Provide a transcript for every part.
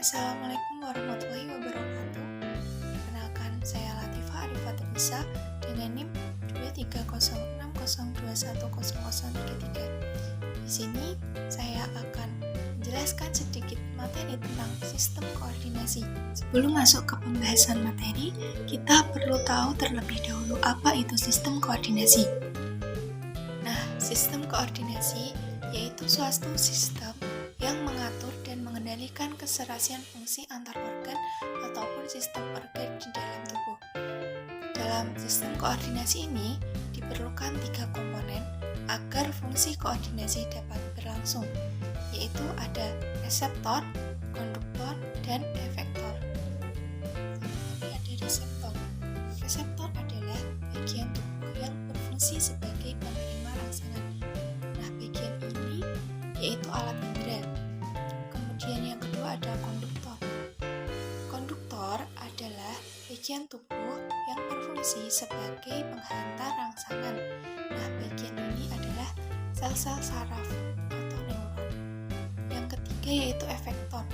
Assalamualaikum warahmatullahi wabarakatuh. Perkenalkan, saya Latifah Arifatinisa dengan NIM 23060210033. Di sini saya akan menjelaskan sedikit materi tentang sistem koordinasi. Sebelum masuk ke pembahasan materi, kita perlu tahu terlebih dahulu apa itu sistem koordinasi. Nah, sistem koordinasi yaitu suatu sistem yang mengatur dan mengendalikan keserasian fungsi antar organ ataupun sistem organ di dalam tubuh. Dalam sistem koordinasi ini diperlukan 3 komponen agar fungsi koordinasi dapat berlangsung, yaitu ada reseptor, konduktor, dan efektor. Ada reseptor. Reseptor adalah bagian tubuh yang berfungsi sebagai penerima rangsangan. Nah, bagian ini yaitu alat indera. Kemudian yang kedua ada konduktor. Konduktor adalah bagian tubuh yang berfungsi sebagai penghantar rangsangan. Nah, bagian ini adalah sel-sel saraf atau neuron. Yang ketiga yaitu efektor.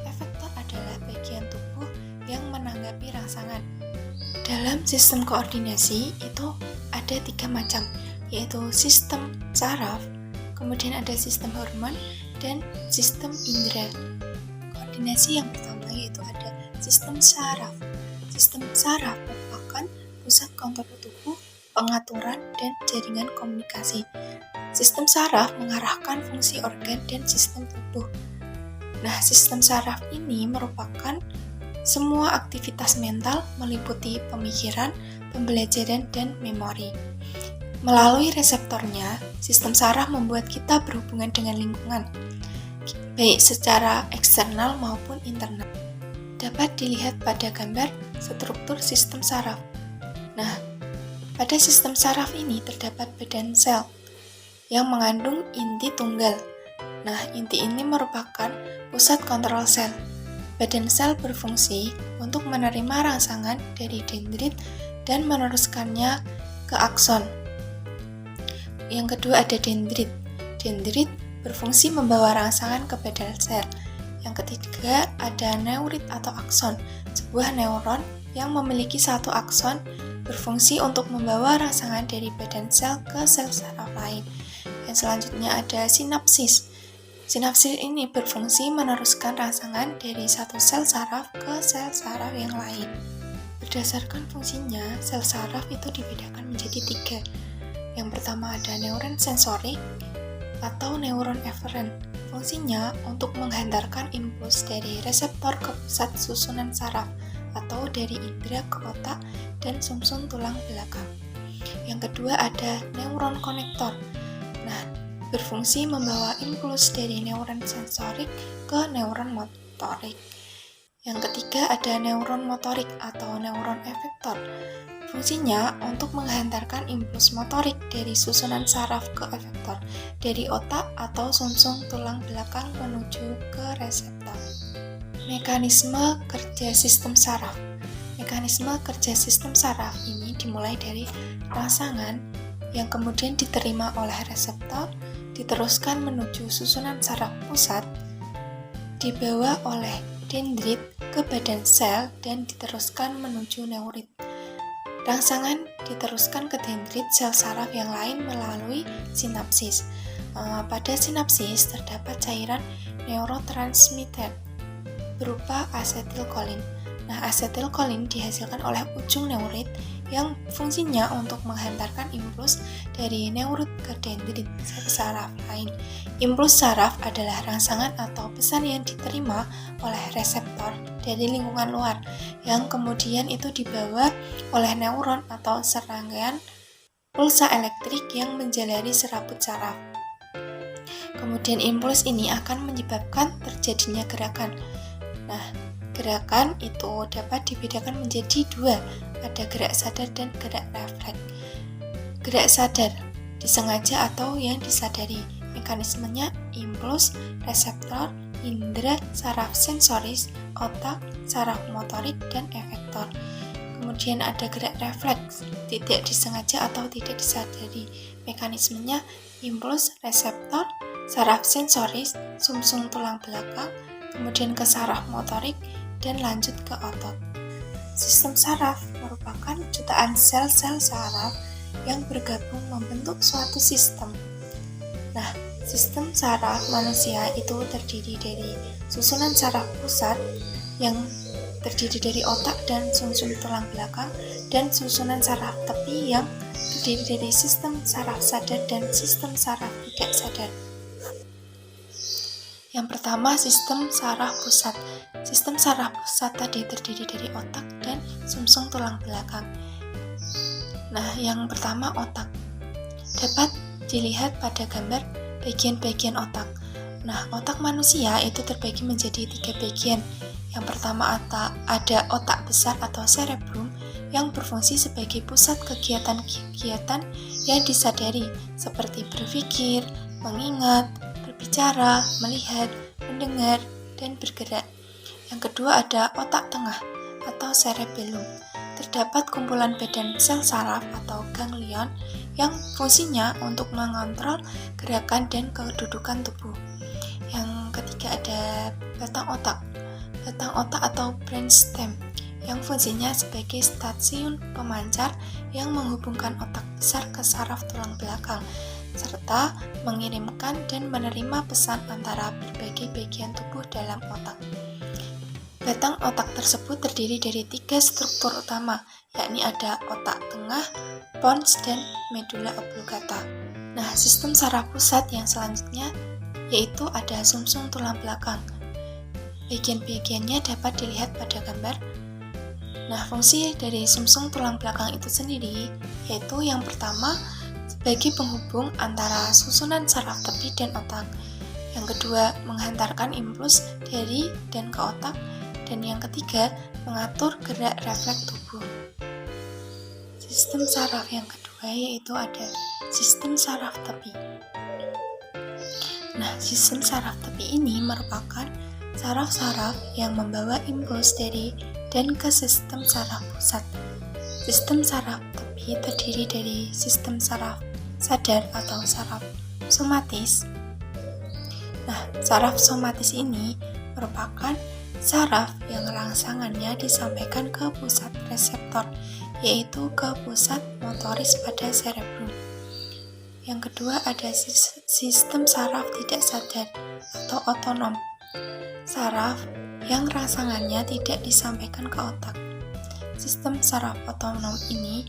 Efektor adalah bagian tubuh yang menanggapi rangsangan. Dalam sistem koordinasi itu ada 3 macam, yaitu sistem saraf, kemudian ada sistem hormon, dan sistem indera. Koordinasi yang pertama yaitu ada sistem saraf. Sistem saraf merupakan pusat kontrol tubuh, pengaturan, dan jaringan komunikasi. Sistem saraf mengarahkan fungsi organ dan sistem tubuh. Nah, sistem saraf ini merupakan semua aktivitas mental meliputi pemikiran, pembelajaran, dan memori. Melalui reseptornya, sistem saraf membuat kita berhubungan dengan lingkungan, baik secara eksternal maupun internal. Dapat dilihat pada gambar struktur sistem saraf. Nah, pada sistem saraf ini terdapat badan sel yang mengandung inti tunggal. Nah, inti ini merupakan pusat kontrol sel. Badan sel berfungsi untuk menerima rangsangan dari dendrit dan meneruskannya ke akson. Yang kedua ada dendrit. Dendrit berfungsi membawa rangsangan ke badan sel. Yang ketiga ada neurit atau akson. Sebuah neuron yang memiliki satu akson berfungsi untuk membawa rangsangan dari badan sel ke sel saraf lain. Yang selanjutnya ada sinapsis. Sinapsis ini berfungsi meneruskan rangsangan dari satu sel saraf ke sel saraf yang lain. Berdasarkan fungsinya, sel saraf itu dibedakan menjadi 3. Yang pertama ada neuron sensorik atau neuron eferen. Fungsinya untuk menghantarkan impuls dari reseptor ke pusat susunan saraf atau dari indera ke otak dan sumsum tulang belakang. Yang kedua ada neuron konektor. Nah, berfungsi membawa impuls dari neuron sensorik ke neuron motorik. Yang ketiga ada neuron motorik atau neuron efektor. Fungsinya untuk menghantarkan impuls motorik dari susunan saraf ke efektor, dari otak atau sumsum tulang belakang menuju ke reseptor. Mekanisme kerja sistem saraf. Mekanisme kerja sistem saraf ini dimulai dari rangsangan yang kemudian diterima oleh reseptor, diteruskan menuju susunan saraf pusat, dibawa oleh dendrit ke badan sel, dan diteruskan menuju neurit. Rangsangan diteruskan ke dendrit sel saraf yang lain melalui sinapsis. Pada sinapsis terdapat cairan neurotransmitter berupa asetilkolin. Nah, asetilkolin dihasilkan oleh ujung neurit yang fungsinya untuk menghantarkan impuls dari neurit ke dendrit sel saraf lain. Impuls saraf adalah rangsangan atau pesan yang diterima oleh reseptor dari lingkungan luar, yang kemudian itu dibawa oleh neuron atau serangkaian pulsa elektrik yang menjalari serabut saraf. Kemudian impuls ini akan menyebabkan terjadinya gerakan. Nah, gerakan itu dapat dibedakan menjadi 2, ada gerak sadar dan gerak refleks. Gerak sadar disengaja atau yang disadari. Mekanismenya impuls, reseptor, indera, saraf sensoris, otak, saraf motorik, dan efektor. Kemudian ada gerak refleks, tidak disengaja atau tidak disadari. Mekanismenya impuls, reseptor, saraf sensoris, sumsum tulang belakang, kemudian ke saraf motorik, dan lanjut ke otot. Sistem saraf merupakan jutaan sel-sel saraf yang bergabung membentuk suatu sistem. Nah, sistem saraf manusia itu terdiri dari susunan saraf pusat yang terdiri dari otak dan sumsum tulang belakang, dan susunan saraf tepi yang terdiri dari sistem saraf sadar dan sistem saraf tidak sadar. Yang pertama, sistem saraf pusat. Sistem saraf pusat tadi terdiri dari otak dan sumsum tulang belakang. Nah, yang pertama otak. Dapat dilihat pada gambar bagian-bagian otak. Nah, otak manusia itu terbagi menjadi 3 bagian. Yang pertama ada otak besar atau cerebrum yang berfungsi sebagai pusat kegiatan-kegiatan yang disadari seperti berpikir, mengingat, berbicara, melihat, mendengar, dan bergerak. Yang kedua ada otak tengah atau cerebellum. Terdapat kumpulan badan sel saraf atau ganglion yang fungsinya untuk mengontrol gerakan dan kedudukan tubuh. Yang ketiga ada batang otak atau brainstem yang fungsinya sebagai stasiun pemancar yang menghubungkan otak besar ke saraf tulang belakang serta mengirimkan dan menerima pesan antara berbagai bagian tubuh dalam otak. Batang otak tersebut terdiri dari 3 struktur utama, yakni ada otak tengah, pons, dan medula oblongata. Nah, sistem saraf pusat yang selanjutnya yaitu ada sumsum tulang belakang. Bagian-bagiannya dapat dilihat pada gambar. Nah, fungsi dari sumsum tulang belakang itu sendiri yaitu yang pertama sebagai penghubung antara susunan saraf tepi dan otak. Yang kedua, menghantarkan impuls dari dan ke otak. Dan yang ketiga, mengatur gerak refleks tubuh. Sistem saraf yang kedua yaitu ada sistem saraf tepi. Nah, sistem saraf tepi ini merupakan saraf-saraf yang membawa impuls dari dan ke sistem saraf pusat. Sistem saraf tepi terdiri dari sistem saraf sadar atau saraf somatis. Nah, saraf somatis ini merupakan saraf yang rangsangannya disampaikan ke pusat reseptor, yaitu ke pusat motoris pada cerebrum. Yang kedua ada sistem saraf tidak sadar atau otonom. Saraf yang rangsangannya tidak disampaikan ke otak. Sistem saraf otonom ini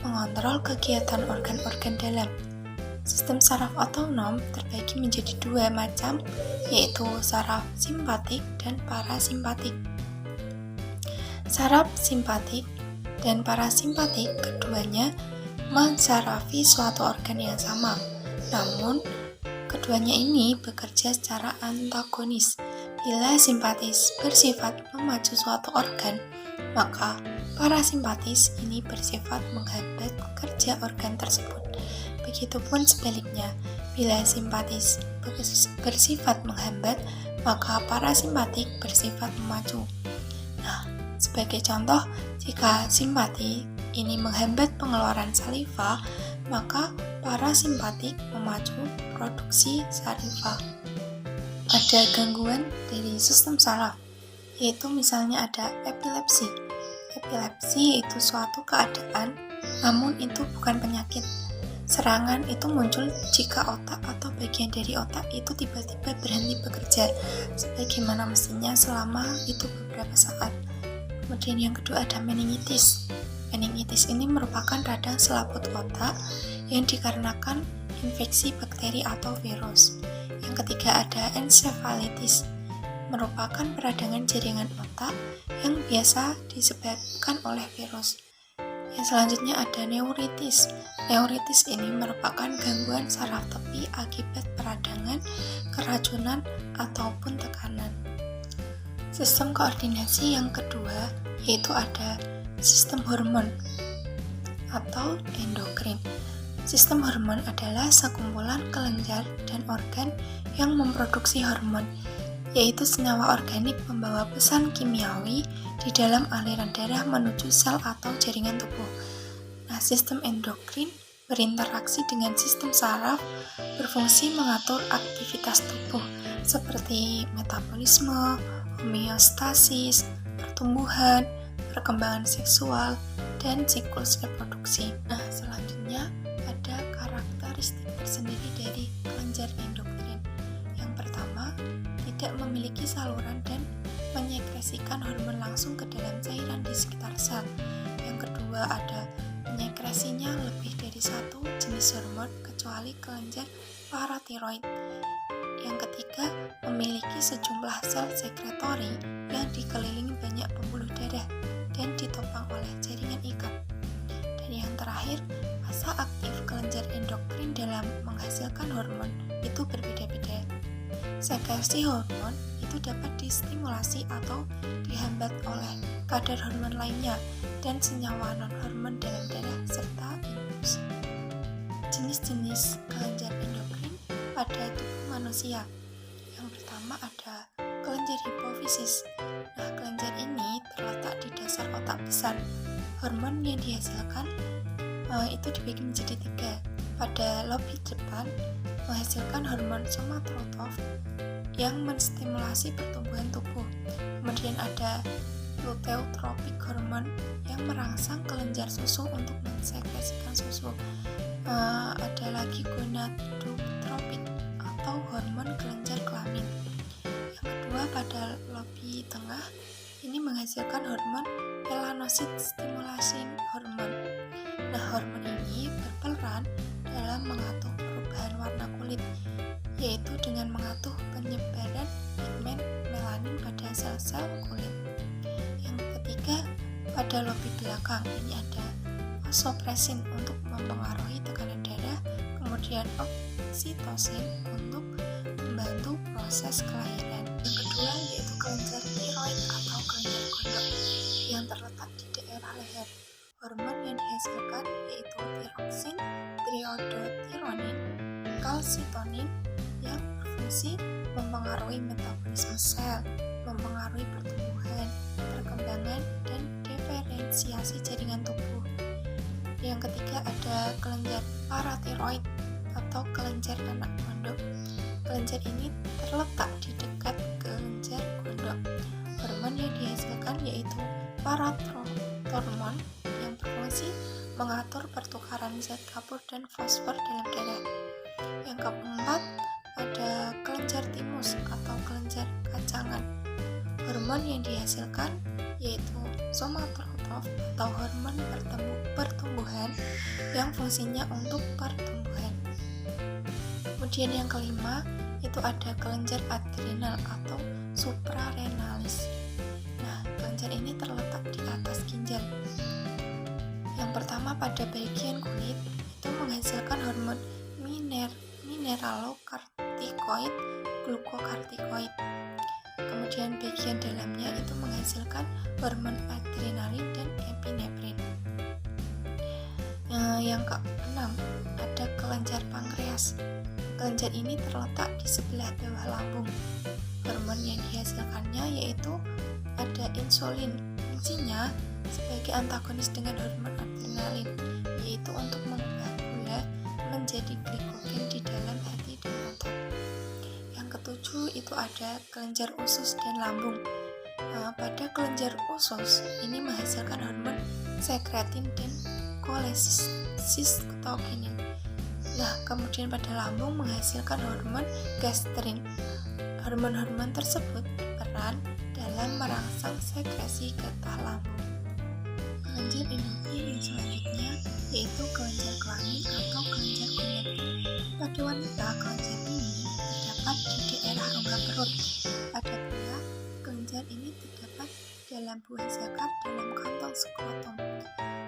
mengontrol kegiatan organ-organ dalam. Sistem saraf otonom terbagi menjadi 2 macam, yaitu saraf simpatik dan parasimpatik. Saraf simpatik dan parasimpatik keduanya mensarafi suatu organ yang sama, namun keduanya ini bekerja secara antagonis. Bila simpatis bersifat memacu suatu organ, maka parasimpatis ini bersifat menghambat kerja organ tersebut. Begitupun sebaliknya, bila simpatis bersifat menghambat, maka parasimpatik bersifat memacu. Nah, sebagai contoh, jika simpatik ini menghambat pengeluaran saliva, maka parasimpatik memacu produksi saliva. Ada gangguan dari sistem saraf, yaitu misalnya ada epilepsi. Epilepsi yaitu suatu keadaan, namun itu bukan penyakit. Serangan itu muncul jika otak atau bagian dari otak itu tiba-tiba berhenti bekerja sebagaimana mestinya selama itu beberapa saat. Kemudian yang kedua ada meningitis. Meningitis ini merupakan radang selaput otak yang dikarenakan infeksi bakteri atau virus. Yang ketiga ada encephalitis, merupakan peradangan jaringan otak yang biasa disebabkan oleh virus. Yang selanjutnya ada neuritis. Neuritis ini merupakan gangguan saraf tepi akibat peradangan, keracunan, ataupun tekanan. Sistem koordinasi yang kedua yaitu ada sistem hormon atau endokrin. Sistem hormon adalah sekumpulan kelenjar dan organ yang memproduksi hormon, yaitu senyawa organik pembawa pesan kimiawi di dalam aliran darah menuju sel atau jaringan tubuh. Nah, sistem endokrin berinteraksi dengan sistem saraf, berfungsi mengatur aktivitas tubuh. seperti metabolisme, homeostasis, pertumbuhan, perkembangan seksual, dan siklus reproduksi. Nah, selanjutnya ada karakteristik tersendiri dari kelenjar endokrin. Yang pertama, tidak memiliki saluran dan menyekresikan hormon langsung ke dalam cairan di sekitar sel. Yang kedua, ada menyekresinya lebih dari satu jenis hormon kecuali kelenjar paratiroid. Yang ketiga, memiliki sejumlah sel sekretori yang dikelilingi banyak pembuluh darah dan ditopang oleh jaringan ikat. Dan yang terakhir, masa aktif kelenjar endokrin dalam menghasilkan hormon itu berbeda-beda. Sekresi hormon itu dapat distimulasi atau dihambat oleh kadar hormon lainnya dan senyawa non-hormon dalam darah serta impuls. Jenis-jenis kelenjar endokrin pada tubuh manusia. Yang pertama ada kelenjar hipofisis. Nah, kelenjar ini terletak di dasar otak besar. Hormon yang dihasilkan itu dibagi menjadi 3. Pada lobi depan menghasilkan hormon somatotroph yang menstimulasi pertumbuhan tubuh. Kemudian ada luteinotrophic hormon yang merangsang kelenjar susu untuk mensekresikan susu. Ada lagi gonadotrophic atau hormon kelenjar kelamin. Yang kedua pada lobi tengah ini menghasilkan hormon melanosit stimulation hormon. Nah, hormon ini berperan dalam mengatur perubahan warna kulit, yaitu dengan mengatur penyebaran pigmen melanin pada sel-sel kulit. Yang ketiga, pada lobi belakang ini ada vasopressin untuk mempengaruhi tekanan darah, kemudian oksitosin untuk membantu proses kelahiran. Yang kedua yaitu kelenjar tiroid atau kelenjar gondok yang terletak di daerah leher. Hormon yang dihasilkan yaitu tiroksin, triodotironin, kalsitonin yang berfungsi mempengaruhi metabolisme sel, mempengaruhi pertumbuhan, perkembangan, dan diferensiasi jaringan tubuh. Yang ketiga ada kelenjar paratiroid atau kelenjar anak gondok. Kelenjar ini terletak di dekat kelenjar gondok. Hormon yang dihasilkan yaitu parathormon yang berfungsi mengatur pertukaran zat kapur dan fosfor dalam darah. Yang keempat ada kelenjar timus atau kelenjar kacangan. Hormon yang dihasilkan yaitu somatotroph atau hormon pertumbuhan yang fungsinya untuk pertumbuhan. Kemudian yang kelima itu ada kelenjar adrenal atau suprarenalis. Nah, kelenjar ini terletak di atas ginjal. Yang pertama pada bagian kulit itu menghasilkan hormon mineralokortikoid, glukokortikoid. Kemudian bagian dalamnya itu menghasilkan hormon adrenalin dan epinefrin. Yang keenam ada kelenjar pankreas. Kelenjar ini terletak di sebelah bawah lambung. Hormon yang dihasilkannya yaitu ada insulin. Fungsinya sebagai antagonis dengan hormon adrenalin, yaitu untuk mengubah gula menjadi glikogen di dalam hati dan otot. Yang ketujuh itu ada kelenjar usus dan lambung. Pada kelenjar usus ini menghasilkan hormon sekretin dan kolesistokinin. Nah, kemudian pada lambung menghasilkan hormon gastrin. Hormon-hormon tersebut berperan dalam merangsang sekresi getah lambung. Kelenjar endokrin yang selanjutnya yaitu kelenjar kelamin atau kelenjar gonad. Pada wanita, kelenjar ini terdapat di daerah rongga perut. Pada pria, kelenjar ini terdapat dalam buah zakar dalam kantong skrotum.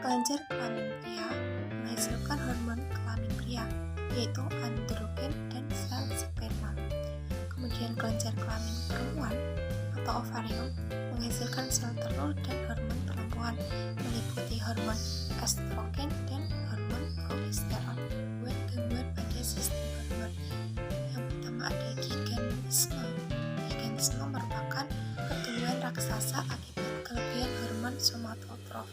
Kelenjar kelamin pria menghasilkan hormon kelamin pria, yaitu androgen dan sel sperma. Kemudian kelenjar kelamin perempuan atau ovarium menghasilkan sel telur dan hormon perempuan, meliputi hormon estrogen dan hormon progesteron. Buat gangguan pada sistem hormon, yang pertama ada gigantisme. Gigantisme merupakan pertumbuhan raksasa akibat kelebihan hormon somatotroph.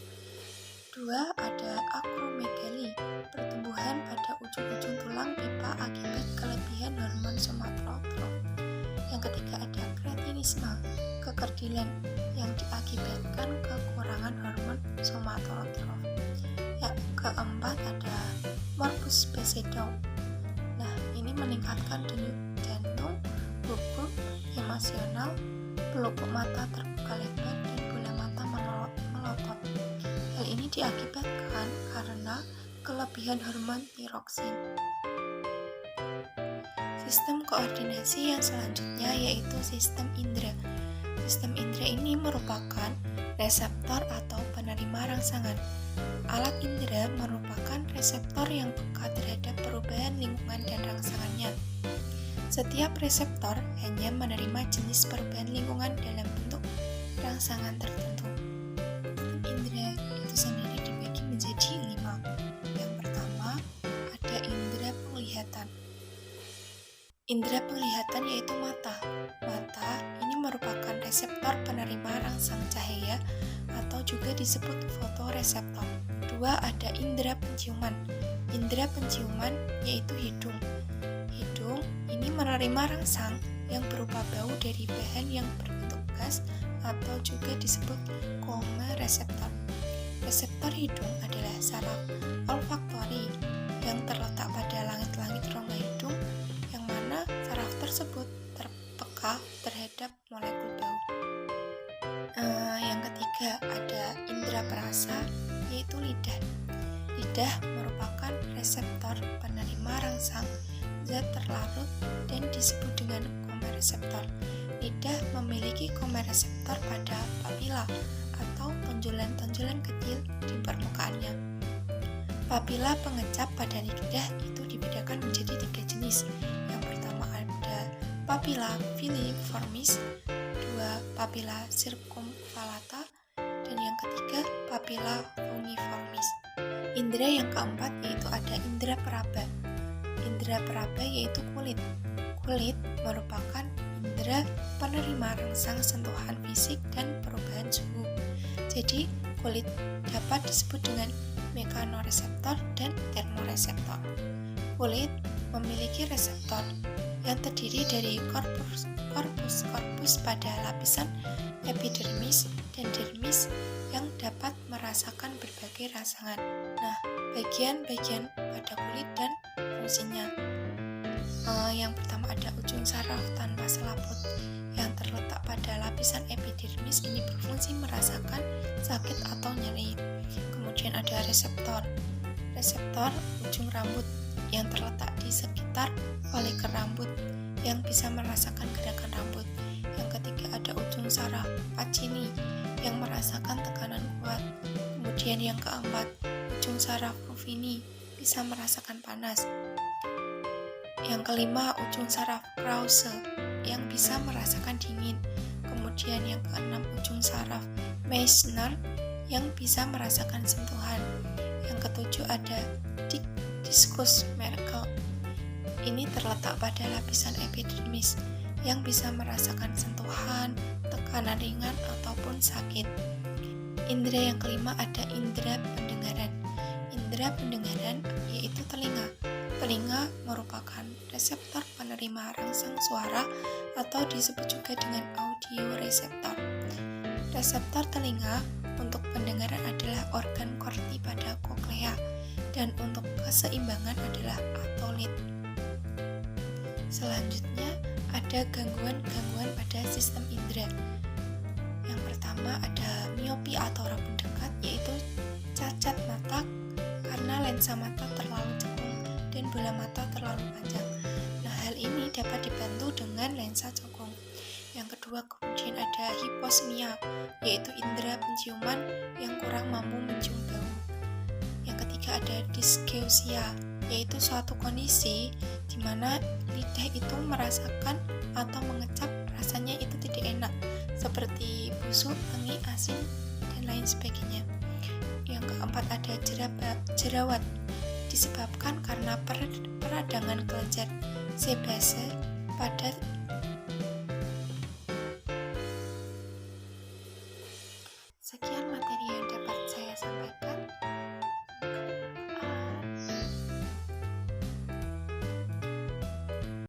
2. Ada akromegali, pertumbuhan pada ujung-ujung tulang pipa akibat kelebihan hormon somatotroph. Yang ketiga ada kretinisme, kekerdilan yang diakibatkan kekurangan hormon somatotrof. Yang keempat ada morbus Basedow. Nah, ini meningkatkan denyut jantung, gugup, emosional, pelupuk mata terbuka lebar, dan bola mata melotot. Hal ini diakibatkan karena kelebihan hormon tiroksin. Sistem koordinasi yang selanjutnya yaitu sistem indera. Sistem indera ini merupakan reseptor atau penerima rangsangan. Alat indera merupakan reseptor yang peka terhadap perubahan lingkungan dan rangsangannya. Setiap reseptor hanya menerima jenis perubahan lingkungan dalam bentuk rangsangan tertentu. Indera itu sendiri dibagi menjadi 5. Yang pertama ada indera penglihatan. Indera penglihatan yaitu mata. Mata ini merupakan reseptor penerima rangsang cahaya atau juga disebut fotoreseptor. 2 ada indera penciuman. Indera penciuman yaitu hidung. Hidung ini menerima rangsang yang berupa bau dari bahan yang berbentuk gas atau juga disebut komereseptor. Reseptor hidung adalah saraf olfaktori yang terletak pada langit-langit rongga hidung, yang mana saraf tersebut terpeka terhadap molekul bau. Yang ketiga ada indera perasa yaitu lidah. Lidah merupakan reseptor penerima rangsang zat terlarut dan disebut dengan komereseptor. Lidah memiliki komereseptor pada papila atau tonjolan-tonjolan kecil di permukaannya. Papila pengecap pada lidah itu dibedakan menjadi 3 jenis. Yang pertama ada papila filiformis, 2 papila circumvallata, dan yang ketiga papila fungiformis. Indera yang keempat yaitu ada indera peraba. Indera peraba yaitu kulit. Kulit merupakan indera penerima rangsang sentuhan fisik dan perubahan suhu. Jadi, kulit dapat disebut dengan mekanoreseptor dan termoreseptor. Kulit memiliki reseptor yang terdiri dari korpus pada lapisan epidermis dan dermis yang dapat merasakan berbagai rangsangan. Nah, bagian-bagian pada kulit dan fungsinya. Yang pertama ada ujung saraf tanpa selaput yang terletak pada lapisan epidermis, ini berfungsi merasakan sakit atau nyeri. Kemudian ada reseptor ujung rambut yang terletak di sekitar folikel rambut yang bisa merasakan gerakan rambut. Yang ketiga ada ujung saraf Pacini yang merasakan tekanan kuat. Kemudian yang keempat ujung saraf Ruffini bisa merasakan panas. Yang kelima ujung saraf Krause yang bisa merasakan dingin. Kemudian yang keenam ujung saraf Meissner yang bisa merasakan sentuhan. Yang ketujuh ada diskus Merkel. Ini terletak pada lapisan epidermis yang bisa merasakan sentuhan, tekanan ringan ataupun sakit. Indera yang kelima ada indera pendengaran. Indera pendengaran yaitu telinga. Telinga merupakan reseptor penerima rangsang suara atau disebut juga dengan audioreseptor. Reseptor telinga untuk pendengaran adalah organ korti pada koklea dan untuk keseimbangan adalah atolit. Selanjutnya ada gangguan-gangguan pada sistem indera. Yang pertama ada miopi atau rabun dekat, yaitu cacat mata karena lensa mata terlalu cekung dan bola mata terlalu panjang. Nah, hal ini dapat dibantu dengan lensa cekung. Yang kedua kemudian ada hiposmia, yaitu indera penciuman yang kurang mampu mencium bau. Yang ketiga ada dysgeusia, yaitu suatu kondisi di mana lidah itu merasakan atau mengecap rasanya itu tidak enak, seperti busuk, tengi, asin, dan lain sebagainya. Yang keempat ada jerawat, disebabkan karena peradangan kelenjar sebase pada